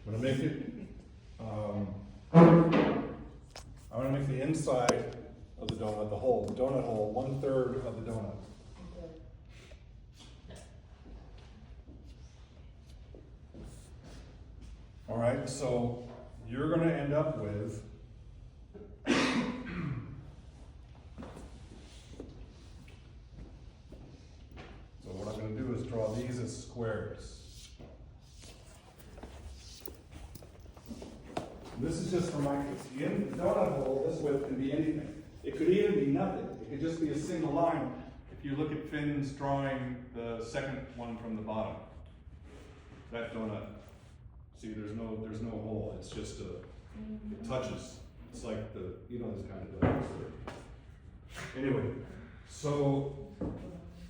I'm gonna make it, I'm gonna make the inside of the donut, the donut hole, 1/3 of the donut. All right, so you're gonna end up with so what I'm gonna do is draw these as squares. This is just for my case. The donut hole, this width can be anything. It could even be nothing. It could just be a single line. If you look at Finn's drawing, the second one from the bottom, that donut, see, there's no hole. It's just it touches. It's like this kind of donuts. Anyway, so,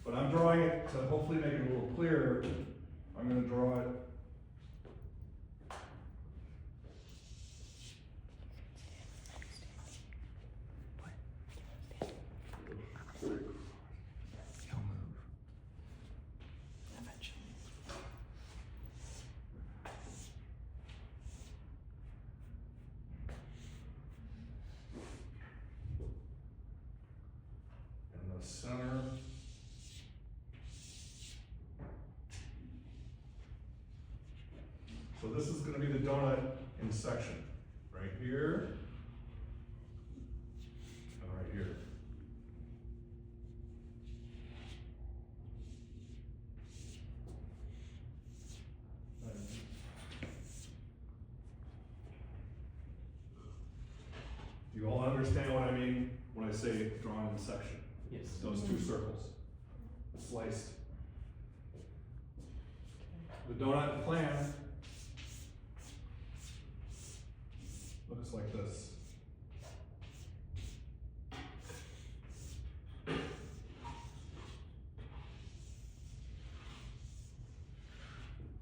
but I'm drawing it to hopefully make it a little clearer. I'm going to draw it. Center. So this is going to be the donut in section, right here and right here. Do you all understand what I mean when I say drawing in section? Yes. Those two circles, sliced. The donut plan looks like this.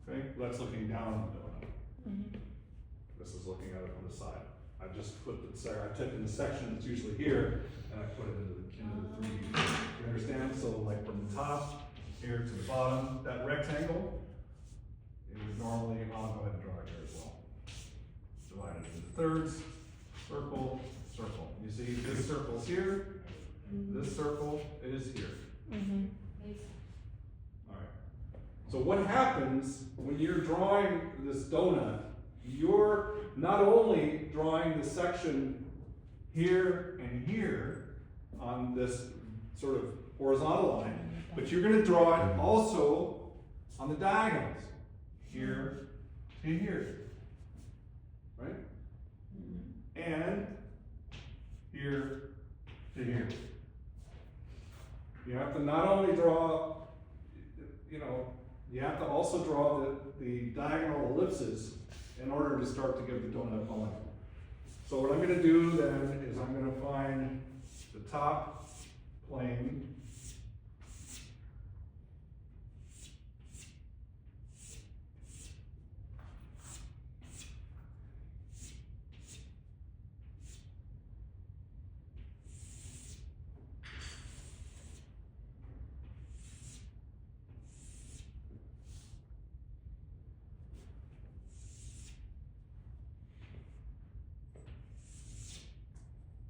Okay, that's looking down on the donut. Mm-hmm. This is looking at it from the side. I just put I've taken the section that's usually here and I put it into the 3D. You understand? So like from the top here to the bottom, that rectangle, it would normally, I'll go ahead and draw it here as well. Divide it into thirds, circle, circle. You see this circle's here, this circle is here. Mm-hmm. Alright. So what happens when you're drawing this donut, you're not only drawing the section here and here on this sort of horizontal line, but you're going to draw it also on the diagonals, here to here, right? And here to here. You have to not only draw, you have to also draw the diagonal ellipses in order to start to give the donut a line. So what I'm going to do then is I'm going to find the top plane.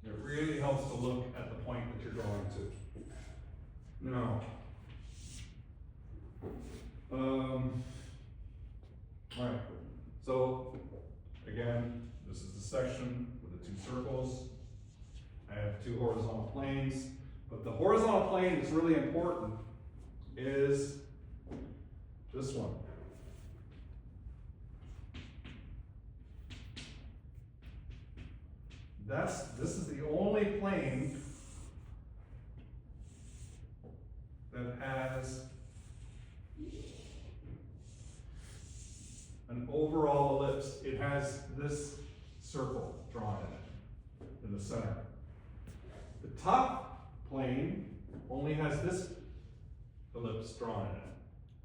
It really helps to look at the point that you're drawing to. Now, alright, so again, this is the section with the two circles. I have two horizontal planes, but the horizontal plane that's really important is this one. This is the only plane that has an overall ellipse. It has this circle drawn in the center. The top plane only has this ellipse drawn in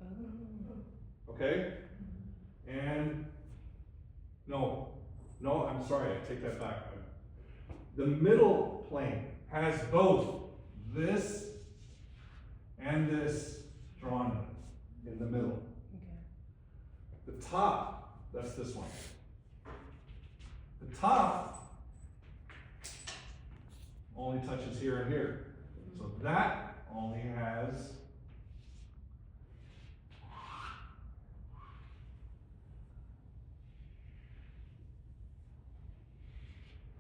it. Okay? And no, I'm sorry, I take that back. The middle plane has both this and this drawn in the middle. Okay. The top That's this one. The top only touches here and here. So that only has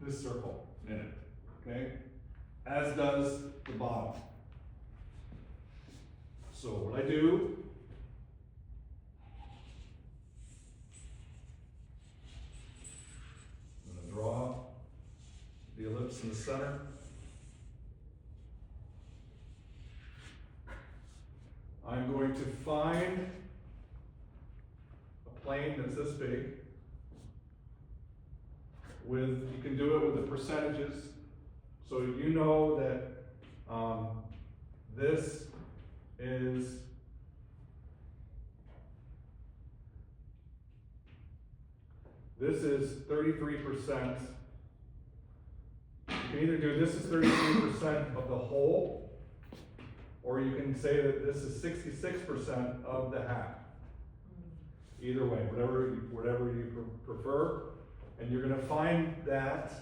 this circle in it, okay? As does the bottom. So what I do, I'm going to draw the ellipse in the center. I'm going to find a plane that's this big. You can do it with the percentages. So you know that this is this is 33%. You can either do this is 33% of the whole, or you can say that this is 66% of the half. Either way, whatever you prefer. And you're going to find that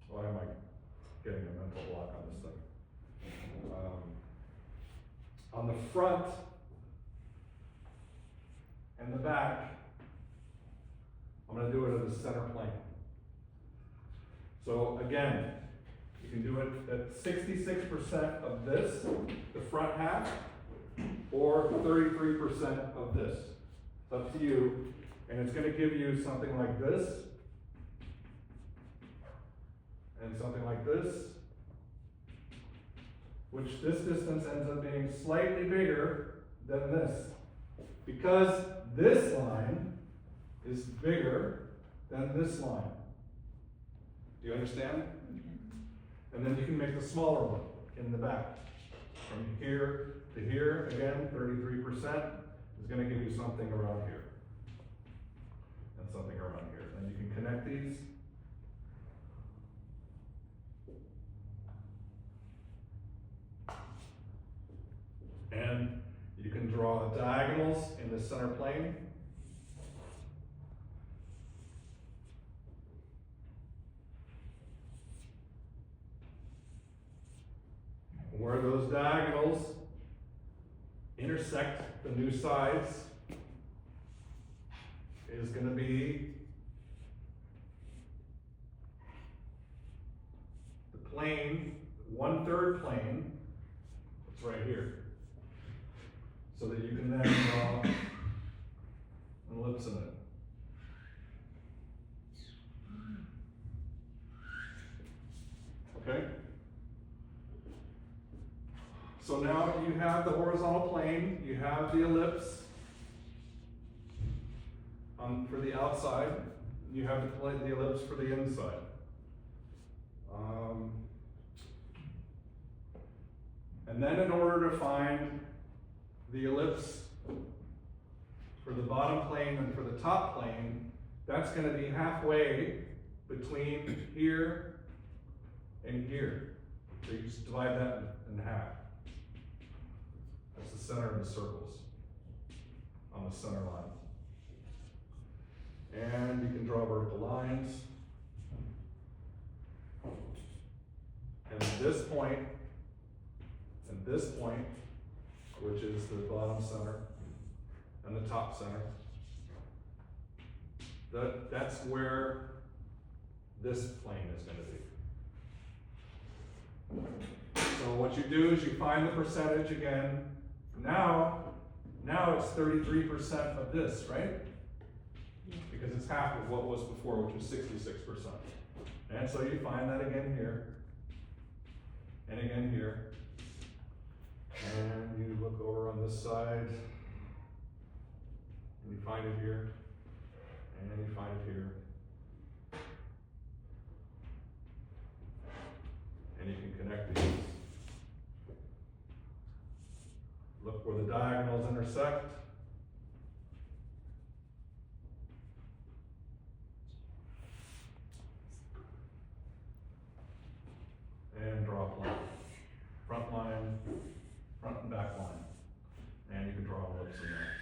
why am I getting a mental block on this thing? On the front and the back, I'm going to do it at the center plane. So again, you can do it at 66% of this, the front half, or 33% of this. It's up to you. And it's going to give you something like this, and something like this, which this distance ends up being slightly bigger than this. Because this line is bigger than this line. Do you understand? And then you can make the smaller one in the back. From here to here, again, 33% is going to give you something around here. And something around here. And you can connect these. And you can draw diagonals in the center plane. Where those diagonals intersect the new sides is going to be the plane, 1/3 plane, it's right here. So that you can then draw an ellipse in it. Okay? So now you have the horizontal plane, you have the ellipse for the outside, you have the ellipse for the inside. And then in order to find the ellipse for the bottom plane and for the top plane, that's going to be halfway between here and here. So you just divide that in half. That's the center of the circles on the center line. And you can draw vertical lines. And this point, and this point, which is the bottom center and the top center, that's where this plane is going to be. So what you do is you find the percentage again. Now it's 33% of this, right? Because it's half of what was before, which was 66%. And so you find that again here, and again here. And you look over on this side, and you find it here, and you find it here. And you can connect these. Look where the diagonals intersect. And draw a plane. front and back line. And you can draw ellipse in there.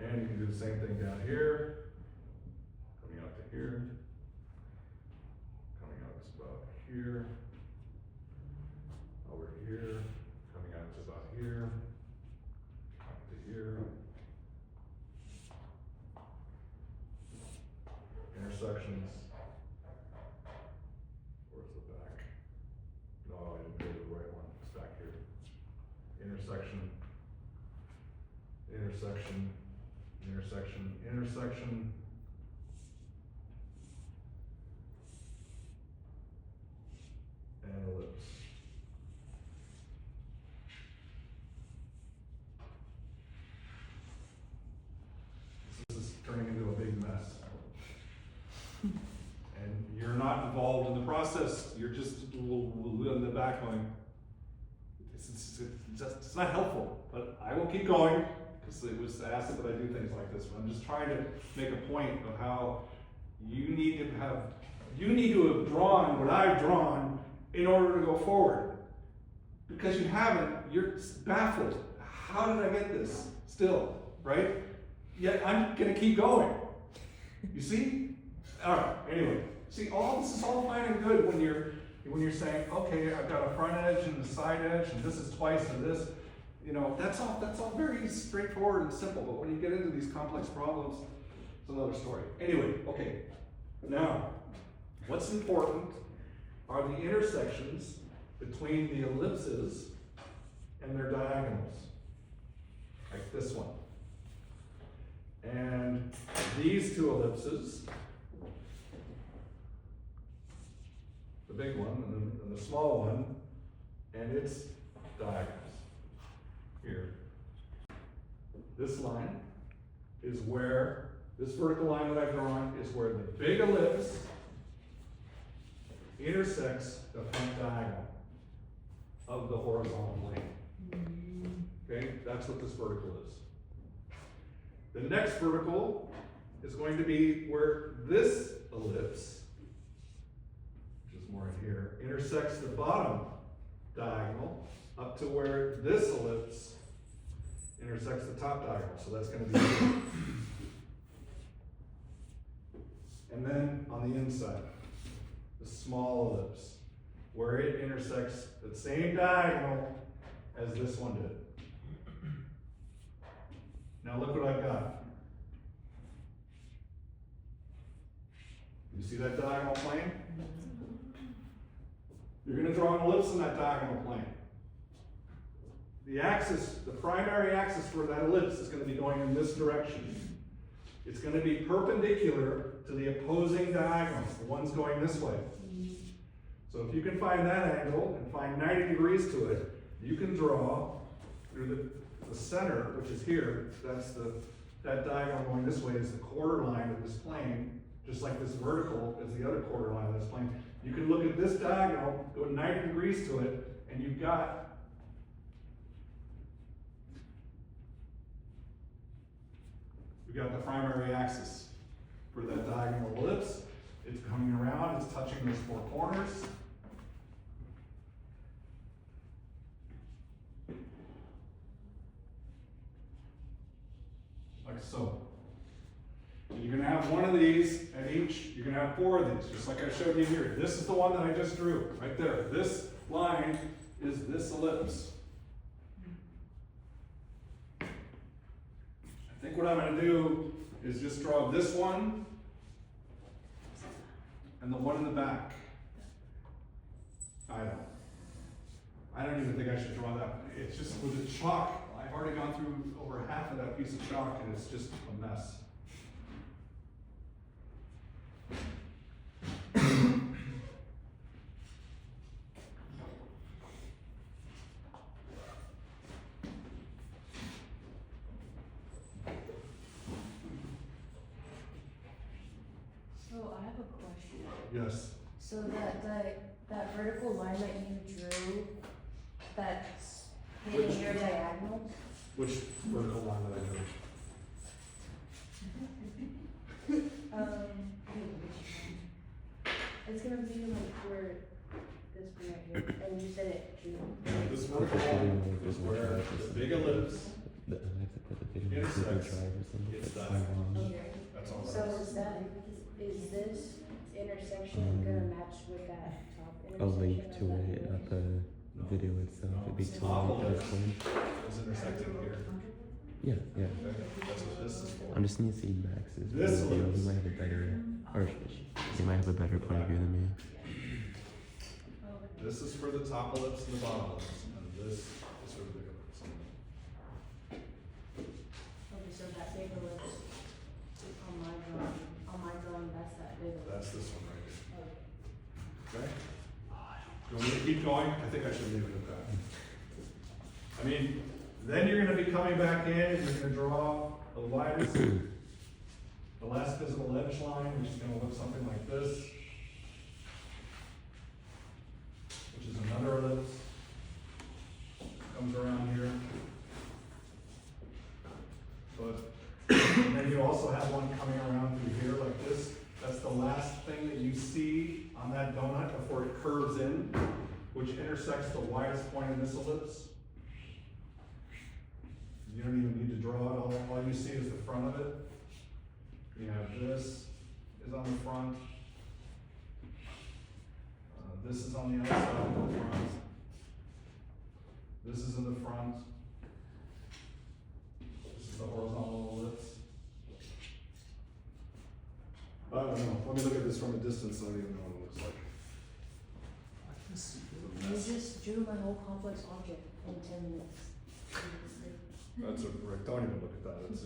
And you can do the same thing down here, coming out to here, coming out to about here, over here, coming out to about here, up to here. Intersections. Where's the back? No, I didn't go to the right one, it's back here. Intersection, intersection, intersection, intersection. And ellipse. This is turning into a big mess. And you're not involved in the process, you're just in the back going, it's not helpful, but I will keep going, because it was asked that I do things like this, but I'm just trying to make a point of how you need to have drawn what I've drawn in order to go forward. Because you haven't, you're baffled. How did I get this still, right? Yet I'm gonna keep going. You see? All right, anyway. See, this is all fine and good when you're saying, okay, I've got a front edge and a side edge, and this is twice of this. You know, that's all very straightforward and simple, but when you get into these complex problems, it's another story. Anyway, okay. Now, what's important are the intersections between the ellipses and their diagonals, like this one. And these two ellipses, the big one and the small one, and its diagonals. Here. This line is where, this vertical line that I've drawn is where the big ellipse intersects the front diagonal of the horizontal plane. Okay, that's what this vertical is. The next vertical is going to be where this ellipse, which is more in here, intersects the bottom diagonal up to where this ellipse intersects the top diagonal. So that's going to be here. And then on the inside, the small ellipse, where it intersects the same diagonal as this one did. Now look what I've got. You see that diagonal plane? You're going to draw an ellipse in that diagonal plane. The axis, the primary axis for that ellipse is going to be going in this direction. It's going to be perpendicular to the opposing diagonals, the ones going this way. So if you can find that angle and find 90 degrees to it, you can draw through the center, which is here, that diagonal going this way is the quarter line of this plane, just like this vertical is the other quarter line of this plane. You can look at this diagonal, go 90 degrees to it, and you've got the primary axis for that diagonal ellipse. It's coming around, it's touching those four corners. Like so. And you're going to have one of these at each, you're going to have four of these, just like I showed you here. This is the one that I just drew, right there. This line is this ellipse. I think what I'm going to do is just draw this one and the one in the back. I don't even think I should draw that. It's just with the chalk. I've already gone through over half of that piece of chalk and it's just a mess. So I have a question. Yes. So that vertical line that you drew, that's hitting your diagonal? Which vertical line did I do? intersects. drive or something. It's That's that. so long. Okay. That's all So that is. is this intersection gonna match with that top A intersection? link of to that it, bridge? not the video itself. No, It'd be it's too top long of to it. explain. It's intersecting here. Yeah, yeah. Okay, that's what this is for. I'm just need to see Max's This point of view. ellipse. He might have a better, or he might have a better point of view than me. This is for the top ellipse and the bottom ellipse, and this is for the big ellipse. Okay, so that big ellipse on my drawing, that's that big ellipse. That's this one right here. Okay. Okay? Do you want me to keep going? I think I should leave it at that. I mean, then you're gonna be coming back in, and you're gonna draw the widest, the last visible edge line, which is gonna look something like this. Which is another ellipse. Comes around here. But, and then you also have one coming around through here like this. That's the last thing that you see on that donut before it curves in, which intersects the widest point in this ellipse. You don't even need to draw it, all you see is the front of it. You have this is on the front. This is on the other side of the front. This is in the front. This is the horizontal ellipse. I don't know, let me look at this from a distance, I don't even know what it looks like. This is a You mess. just drew my whole complex object in 10 minutes. That's a, don't even look at that, it's